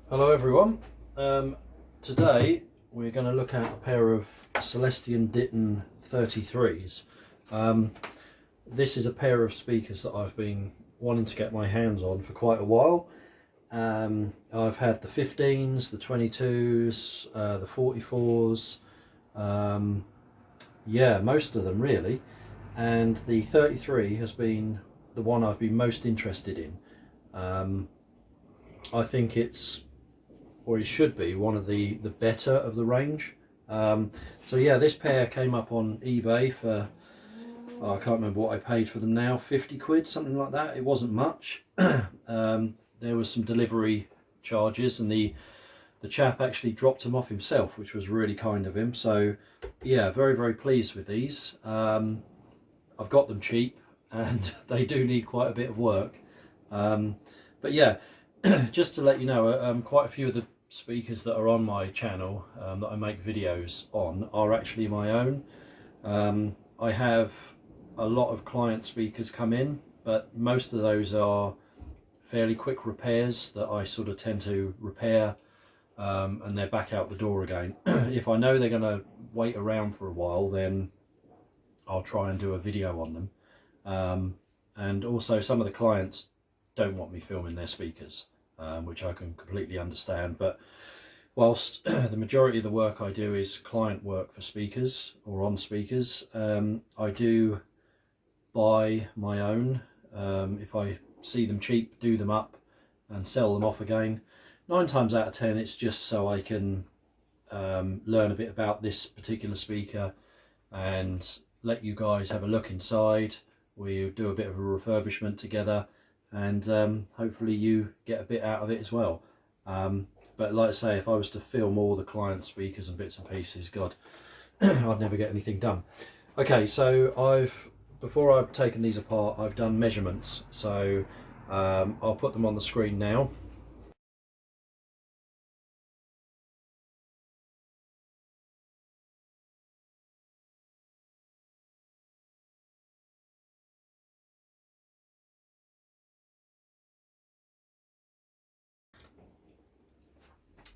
Hello everyone. Today we're going to look at a pair of Celestion Ditton 33s. This is a pair of speakers that I've been wanting to get my hands on for quite a while. I've had the 15s, the 22s, the 44s, yeah, most of them really, and the 33 has been the one I've been most interested in. I think it's, or it should be, one of the better of the range. So yeah, this pair came up on eBay for, I can't remember what I paid for them now, 50 quid, something like that. It wasn't much. There was some delivery charges, and the chap actually dropped them off himself, which was really kind of him. So yeah, very pleased with these. I've got them cheap and they do need quite a bit of work. But yeah, just to let you know, quite a few of the speakers that are on my channel that I make videos on are actually my own. I have a lot of client speakers come in, but most of those are fairly quick repairs that I sort of tend to repair, and they're back out the door again. If I know they're going to wait around for a while, then I'll try and do a video on them. And also some of the clients don't want me filming their speakers, which I can completely understand. But whilst the majority of the work I do is client work for speakers or on speakers, I do buy my own. If I see them cheap, do them up and sell them off again. 9 times out of 10 it's just so I can learn a bit about this particular speaker and let you guys have a look inside. We do a bit of a refurbishment together, and hopefully you get a bit out of it as well. But like I say, if I was to film all the client speakers and bits and pieces, God, I'd never get anything done. Okay, so before I've taken these apart, I've done measurements. So I'll put them on the screen now.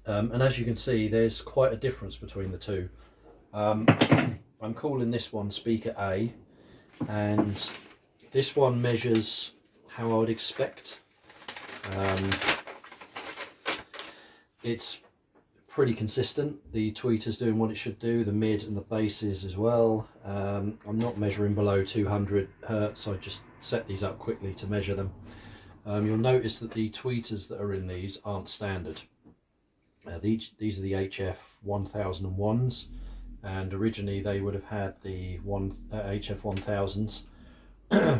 And as you can see, there's quite a difference between the two. I'm calling this one speaker A, and this one measures how I would expect. It's pretty consistent. The tweeter's doing what it should do, the mid and the basses as well. I'm not measuring below 200 hertz. I just set these up quickly to measure them. You'll notice that the tweeters that are in these aren't standard. These are the HF 1001s, and originally they would have had the HF 1000s,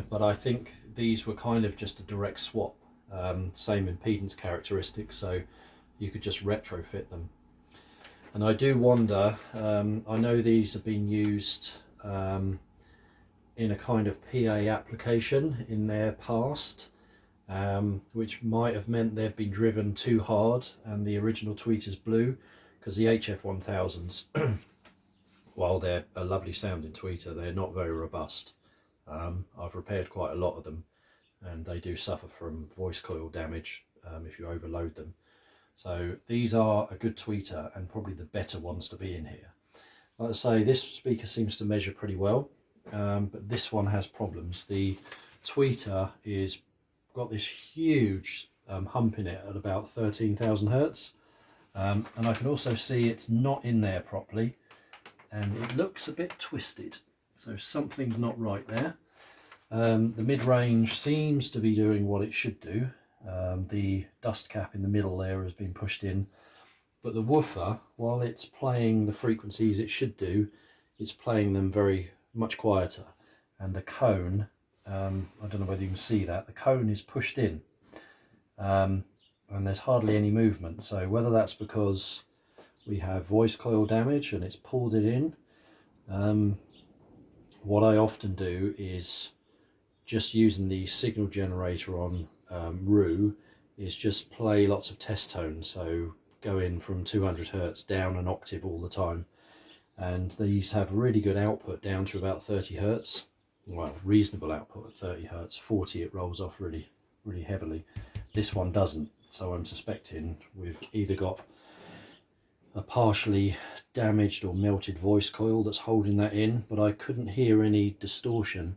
but I think these were kind of just a direct swap, same impedance characteristics, so you could just retrofit them. And I do wonder, I know these have been used in a kind of PA application in their past, which might have meant they've been driven too hard and the original tweeters blew, because the HF 1000s, while they're a lovely sounding tweeter, they're not very robust. I've repaired quite a lot of them, and they do suffer from voice coil damage if you overload them. So these are a good tweeter and probably the better ones to be in here. Like I say, this speaker seems to measure pretty well, but this one has problems. The tweeter is got this huge hump in it at about 13,000 hertz, and I can also see it's not in there properly, and it looks a bit twisted, so something's not right there. The mid-range seems to be doing what it should do. The dust cap in the middle there has been pushed in, but the woofer, while it's playing the frequencies it should do, it's playing them very much quieter. And the cone, I don't know whether you can see that, the cone is pushed in, and there's hardly any movement. So whether that's because we have voice coil damage and it's pulled it in, what I often do is, just using the signal generator on RU, is just play lots of test tones, so go in from 200 hertz down an octave all the time, and these have really good output down to about 30 hertz. Well, reasonable output at 30 hertz. 40 it rolls off really heavily. This one doesn't. So I'm suspecting we've either got a partially damaged or melted voice coil that's holding that in, but I couldn't hear any distortion,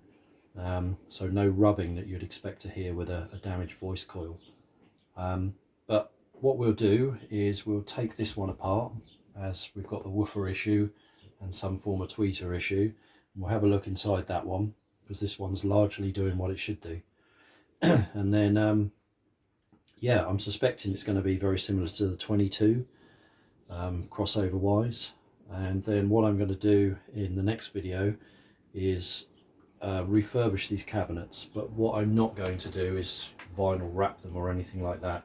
so no rubbing that you'd expect to hear with a damaged voice coil. But what we'll do is we'll take this one apart, as we've got the woofer issue and some form of tweeter issue, and we'll have a look inside that one, because this one's largely doing what it should do. And then yeah, I'm suspecting it's going to be very similar to the 22 crossover wise. And then what I'm going to do in the next video is refurbish these cabinets, but what I'm not going to do is vinyl wrap them or anything like that.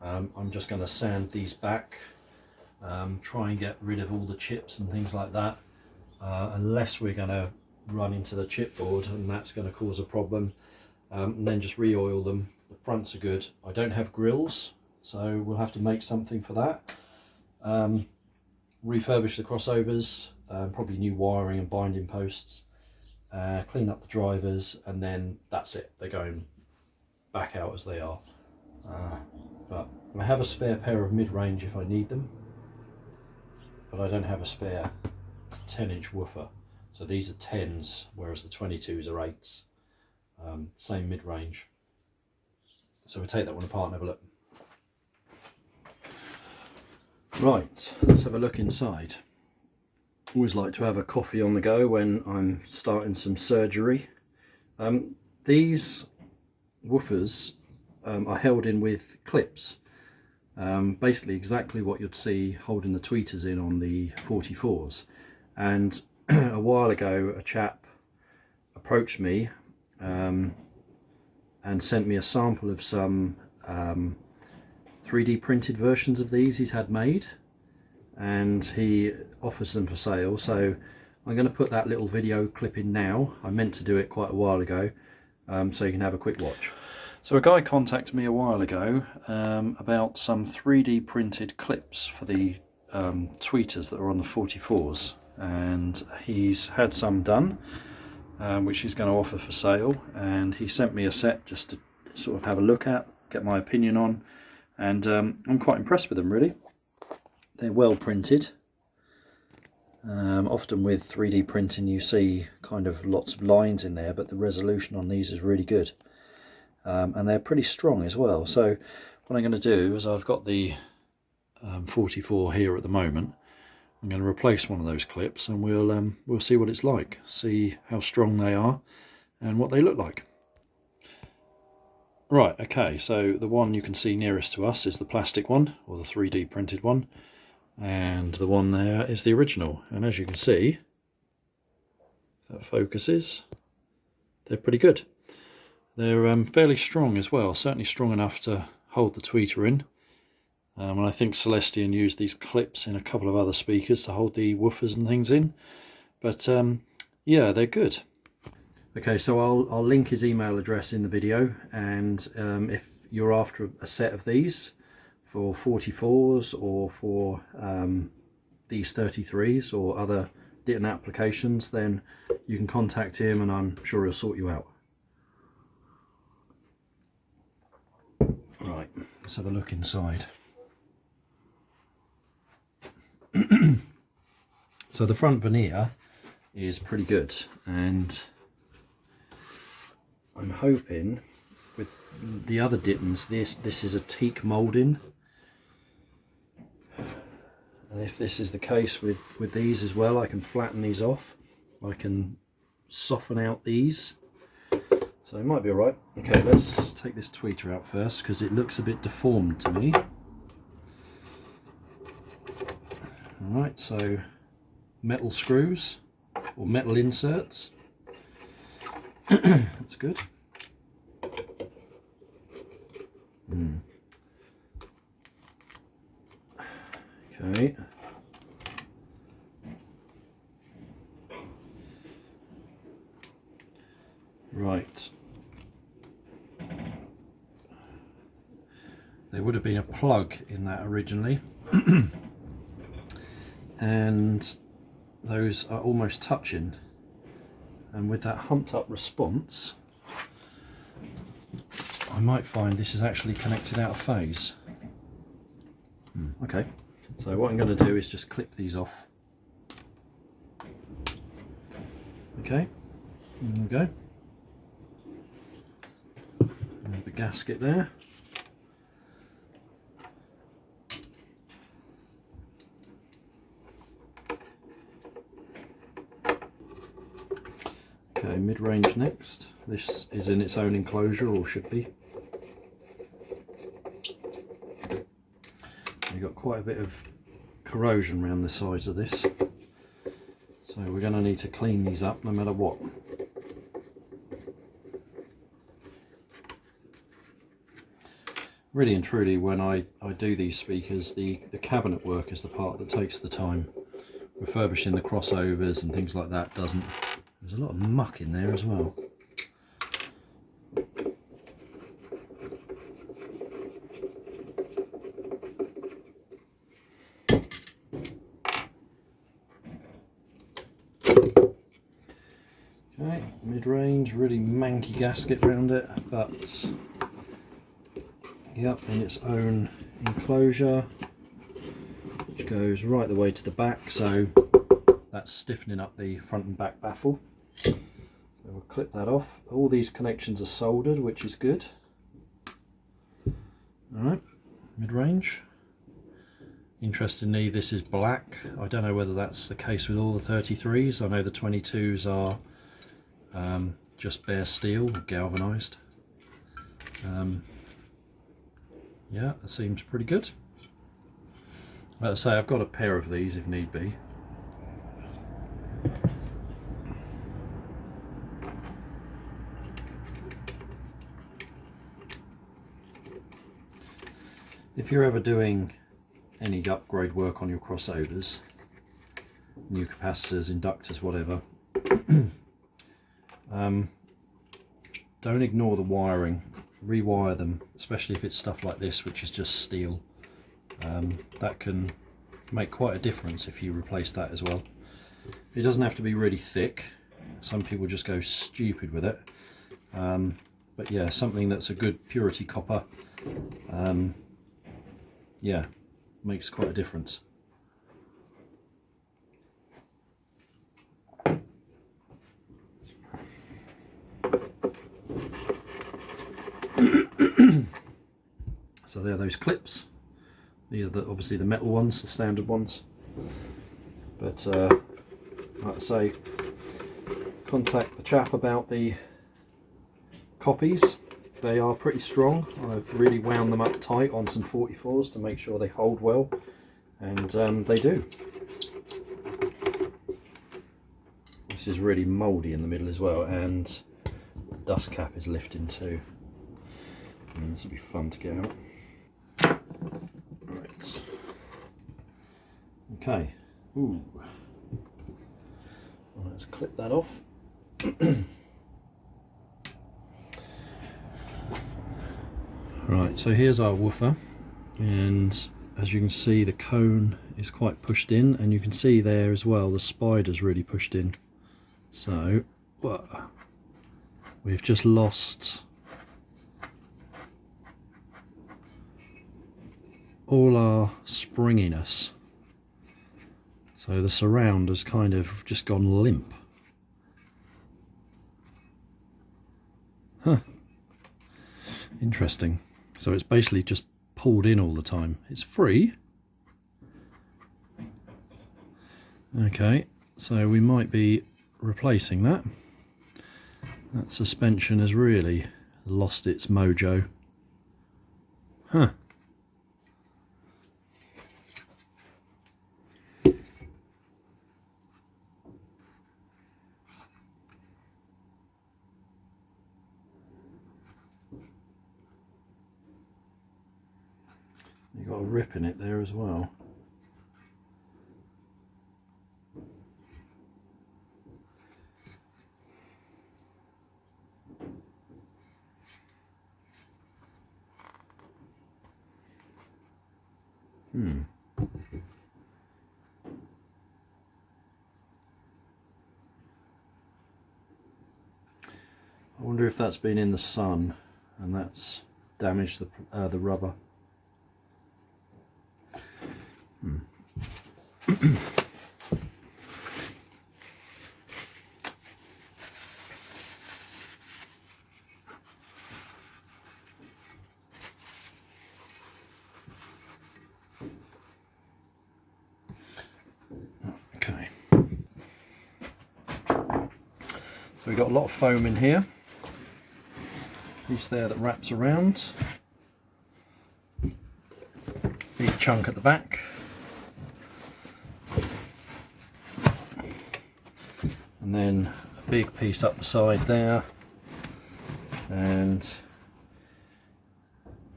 I'm just going to sand these back, try and get rid of all the chips and things like that, unless we're going to run into the chipboard, and that's going to cause a problem. And then just re-oil them. The fronts are good. I don't have grills, so we'll have to make something for that. Refurbish the crossovers, probably new wiring and binding posts, clean up the drivers, and then that's it. They're going back out as they are. But I have a spare pair of mid-range if I need them, but I don't have a spare 10-inch woofer. So these are 10s, whereas the 22s are 8s. Same mid-range. So we'll take that one apart and have a look. Right, let's have a look inside. Always like to have a coffee on the go when I'm starting some surgery. These woofers are held in with clips. Basically exactly what you'd see holding the tweeters in on the 44s. And a while ago a chap approached me and sent me a sample of some 3D printed versions of these he's had made, and he offers them for sale. So I'm going to put that little video clip in now. I meant to do it quite a while ago, so you can have a quick watch. So a guy contacted me a while ago about some 3D printed clips for the tweeters that are on the 44s, and he's had some done, which he's going to offer for sale, and he sent me a set just to sort of have a look at, get my opinion on, and I'm quite impressed with them really. They're well printed. Often with 3D printing you see kind of lots of lines in there, but the resolution on these is really good, and they're pretty strong as well. So what I'm going to do is, I've got the 44 here at the moment. I'm going to replace one of those clips, and we'll see what it's like, see how strong they are and what they look like. Right, okay, so the one you can see nearest to us is the plastic one, or the 3D printed one, and the one there is the original. And as you can see, if that focuses, they're pretty good. They're fairly strong as well, certainly strong enough to hold the tweeter in. And I think Celestion used these clips in a couple of other speakers to hold the woofers and things in. But yeah, they're good. Okay, so I'll link his email address in the video, and if you're after a set of these for 44s or for these 33s or other Ditton applications, then you can contact him and I'm sure he'll sort you out. Right, let's have a look inside. So the front veneer is pretty good, and I'm hoping with the other Dittons this is a teak moulding, and if this is the case with these as well, I can flatten these off, I can soften out these, so it might be alright. Okay, let's take this tweeter out first because it looks a bit deformed to me. Alright, so metal screws or metal inserts. That's good. Okay. Right. There would have been a plug in that originally. And those are almost touching, and with that humped up response I might find this is actually connected out of phase. Okay, so what I'm going to do is just clip these off. Okay, there we go. The gasket there. Okay, mid-range next. This is in its own enclosure, or should be. You've got quite a bit of corrosion around the sides of this, so we're going to need to clean these up no matter what. Really and truly, when I do these speakers, the cabinet work is the part that takes the time. Refurbishing the crossovers and things like that doesn't. There's a lot of muck in there as well. Okay, mid-range, really manky gasket around it, but yep, in its own enclosure, which goes right the way to the back, so that's stiffening up the front and back baffle. So we'll clip that off. All these connections are soldered, which is good. Alright, mid-range. Interestingly, this is black. I don't know whether that's the case with all the 33s. I know the 22s are just bare steel, galvanised. Yeah, that seems pretty good. Like I say, I've got a pair of these if need be. If you're ever doing any upgrade work on your crossovers, new capacitors, inductors, whatever, don't ignore the wiring. Rewire them, especially if it's stuff like this, which is just steel. That can make quite a difference if you replace that as well. It doesn't have to be really thick. Some people just go stupid with it. But yeah, something that's a good purity copper, yeah, makes quite a difference. So there are those clips. These are obviously the metal ones, the standard ones. But like I say, contact the chap about the copies. They are pretty strong. I've really wound them up tight on some 44s to make sure they hold well, and they do. This is really mouldy in the middle as well, and the dust cap is lifting too. And this will be fun to get out. Right. Okay. Ooh. Well, let's clip that off. Right, so here's our woofer, and as you can see, the cone is quite pushed in, and you can see there as well the spider's really pushed in. So we've just lost all our springiness. So the surround has kind of just gone limp. Huh. Interesting. So it's basically just pulled in all the time. It's free. Okay, so we might be replacing that. That suspension has really lost its mojo. Huh. You've got a rip in it there as well. I wonder if that's been in the sun and that's damaged the rubber. Okay. So we've got a lot of foam in here. Piece there that wraps around. Big chunk at the back. And then a big piece up the side there. And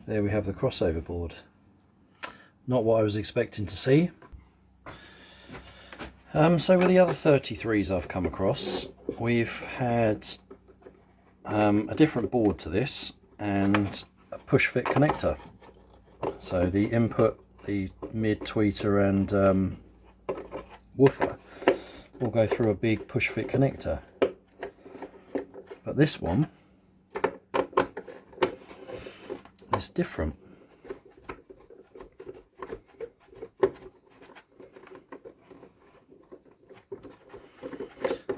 there we have the crossover board. Not what I was expecting to see. So with the other 33s I've come across, we've had a different board to this and a push fit connector. So the input, the mid, tweeter and woofer will go through a big push fit connector. But this one is different.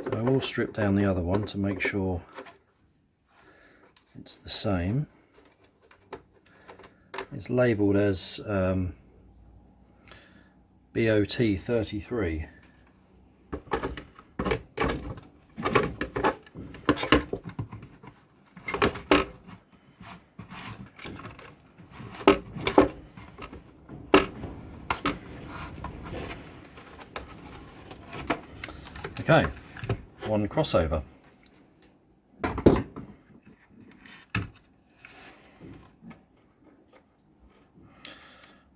So I will strip down the other one to make sure it's the same. It's labelled as BOT 33. Okay, one crossover.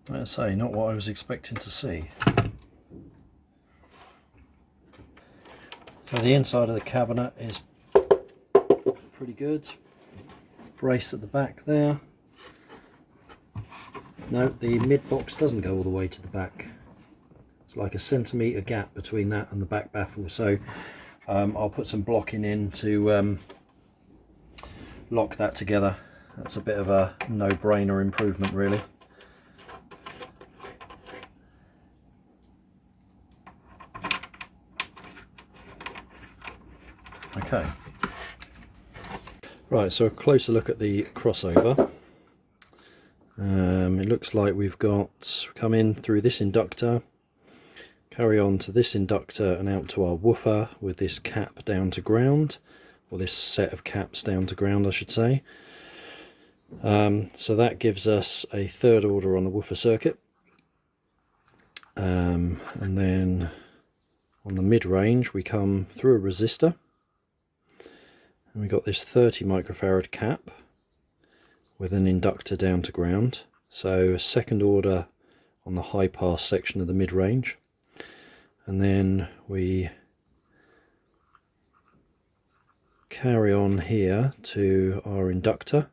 Like I say, not what I was expecting to see. So the inside of the cabinet is pretty good. Brace at the back there. No, the mid box doesn't go all the way to the back. It's like a centimetre gap between that and the back baffle. So I'll put some blocking in to lock that together. That's a bit of a no-brainer improvement, really. Okay. Right, so a closer look at the crossover. It looks like we've got come in through this inductor, carry on to this inductor and out to our woofer with this cap down to ground, or this set of caps down to ground I should say. So that gives us a third order on the woofer circuit, and then on the mid-range we come through a resistor and we've got this 30 microfarad cap with an inductor down to ground, so a second order on the high pass section of the mid-range. And then we carry on here to our inductor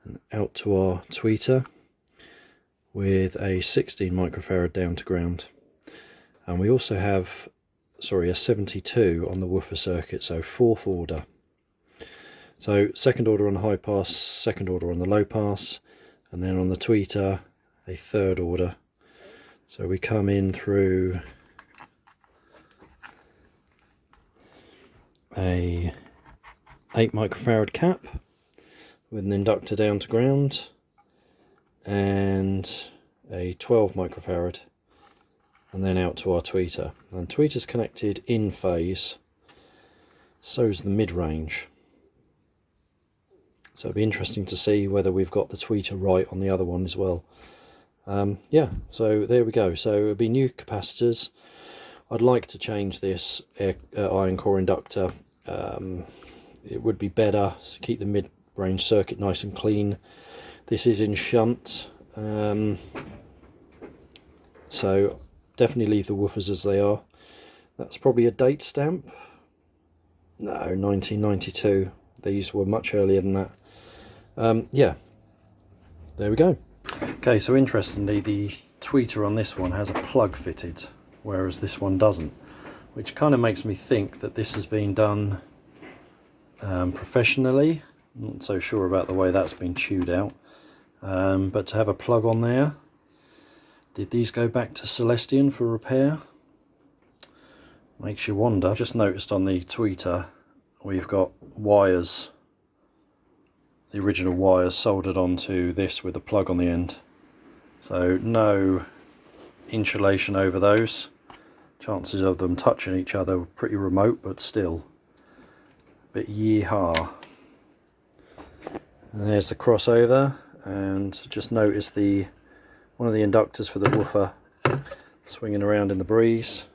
and out to our tweeter with a 16 microfarad down to ground. And we also have, a 72 on the woofer circuit, so fourth order. So second order on the high pass, second order on the low pass, and then on the tweeter a third order. So we come in through a 8 microfarad cap with an inductor down to ground and a 12 microfarad, and then out to our tweeter. And tweeter's connected in phase, so's the mid-range. So it'll be interesting to see whether we've got the tweeter right on the other one as well. Yeah, so there we go. So it'll be new capacitors. I'd like to change this iron core inductor. It would be better to keep the mid-range circuit nice and clean. This is in shunt, so definitely leave the woofers as they are. That's probably a date stamp. No, 1992. These were much earlier than that. Yeah, there we go. Okay, so interestingly, the tweeter on this one has a plug fitted, whereas this one doesn't, which kind of makes me think that this has been done professionally. I'm not so sure about the way that's been chewed out, but to have a plug on there, Did these go back to Celestion for repair? Makes you wonder. I've just noticed on the tweeter we've got wires, the original wires soldered onto this with a plug on the end. So no insulation over those. Chances of them touching each other were pretty remote, but still a bit yeehaw. And there's the crossover, and just notice one of the inductors for the woofer swinging around in the breeze.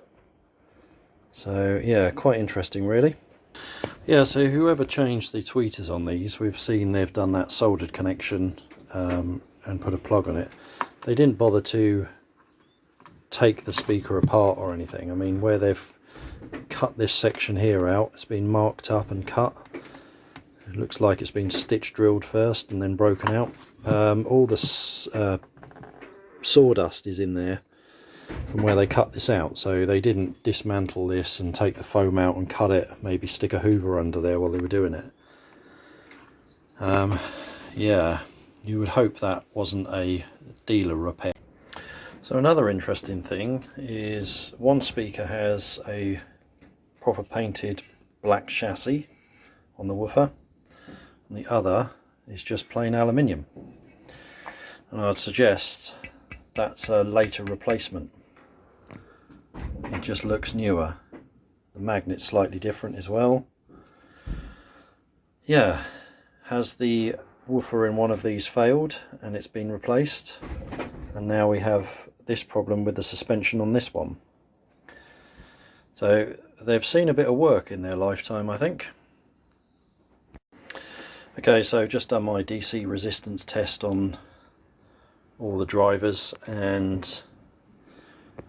So yeah, quite interesting really. Yeah, so whoever changed the tweeters on these, we've seen they've done that soldered connection and put a plug on it. They didn't bother to take the speaker apart or anything. I mean, where they've cut this section here out, it's been marked up and cut. It looks like it's been stitch drilled first and then broken out. All the sawdust is in there from where they cut this out, so they didn't dismantle this and take the foam out and cut it, maybe stick a hoover under there while they were doing it. Yeah, you would hope that wasn't a dealer repair. So another interesting thing is one speaker has a proper painted black chassis on the woofer, and the other is just plain aluminium, and I'd suggest that's a later replacement. It just looks newer. The magnet's slightly different as well. Yeah, has the woofer in one of these failed and it's been replaced, and now we have this problem with the suspension on this one. So they've seen a bit of work in their lifetime, I think. Okay, so I've just done my DC resistance test on all the drivers, and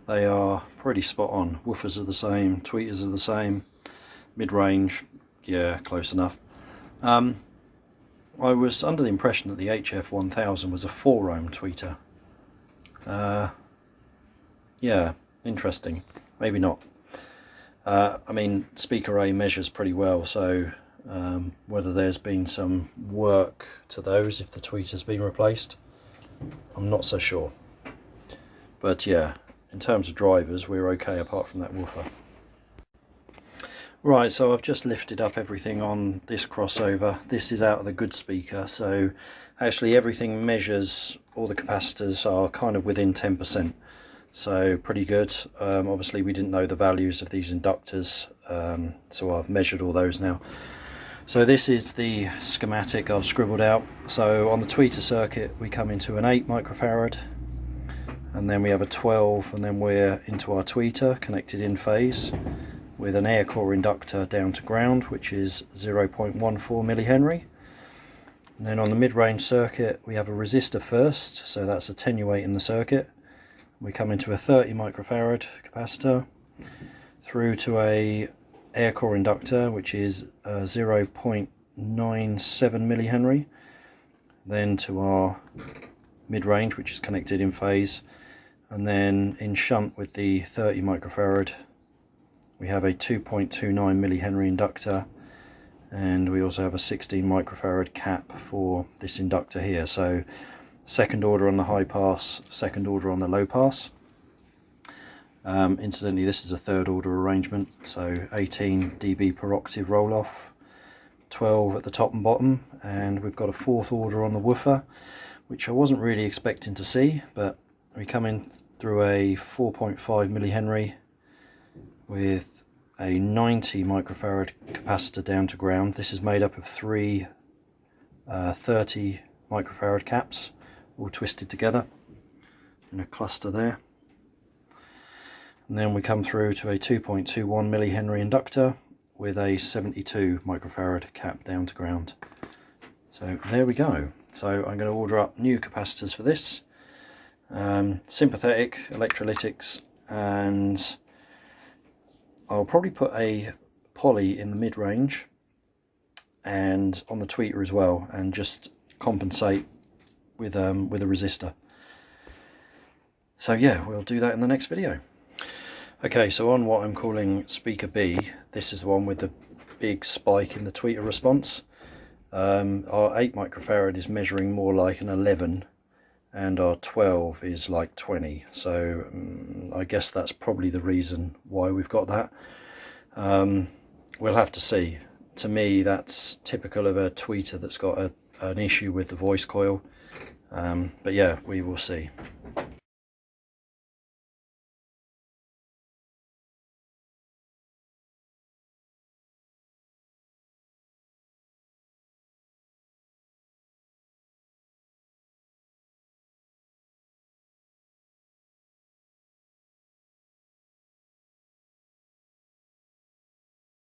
they are pretty spot on. Woofers are the same, tweeters are the same, mid-range, yeah, close enough. I was under the impression that the HF1000 was a 4-ohm tweeter. Yeah, interesting. Maybe not. I mean, speaker A measures pretty well, so whether there's been some work to those if the tweeter's been replaced, I'm not so sure. But yeah, in terms of drivers, we're okay apart from that woofer. Right, so I've just lifted up everything on this crossover. This is out of the good speaker, so actually everything measures, all the capacitors are kind of within 10%. So pretty good. Obviously we didn't know the values of these inductors, so I've measured all those now. So this is the schematic I've scribbled out. So on the tweeter circuit we come into an 8 microfarad, and then we have a 12, and then we're into our tweeter connected in phase with an air core inductor down to ground, which is 0.14 millihenry. And then on the mid-range circuit we have a resistor first, so that's attenuating the circuit. We come into a 30 microfarad capacitor through to a air core inductor, which is 0.97 millihenry, then to our mid-range, which is connected in phase, and then in shunt with the 30 microfarad we have a 2.29 millihenry inductor, and we also have a 16 microfarad cap for this inductor here. So second order on the high pass, second order on the low pass. Incidentally, this is a third order arrangement, so 18 dB per octave roll off, 12 at the top and bottom, and we've got a fourth order on the woofer, which I wasn't really expecting to see, but we come in through a 4.5 millihenry with a 90 microfarad capacitor down to ground. This is made up of three 30 microfarad caps, all twisted together in a cluster there. And then we come through to a 2.21 millihenry inductor with a 72 microfarad cap down to ground. So there we go. So I'm going to order up new capacitors for this, sympathetic electrolytics, and I'll probably put a poly in the mid-range and on the tweeter as well, and just compensate with a resistor. So yeah, we'll do that in the next video. Okay, so on what I'm calling speaker B, this is the one with the big spike in the tweeter response. Our 8 microfarad is measuring more like an 11, and our 12 is like 20, so I guess that's probably the reason why we've got that. We'll have to see. To me, that's typical of a tweeter that's got an issue with the voice coil, but yeah, we will see.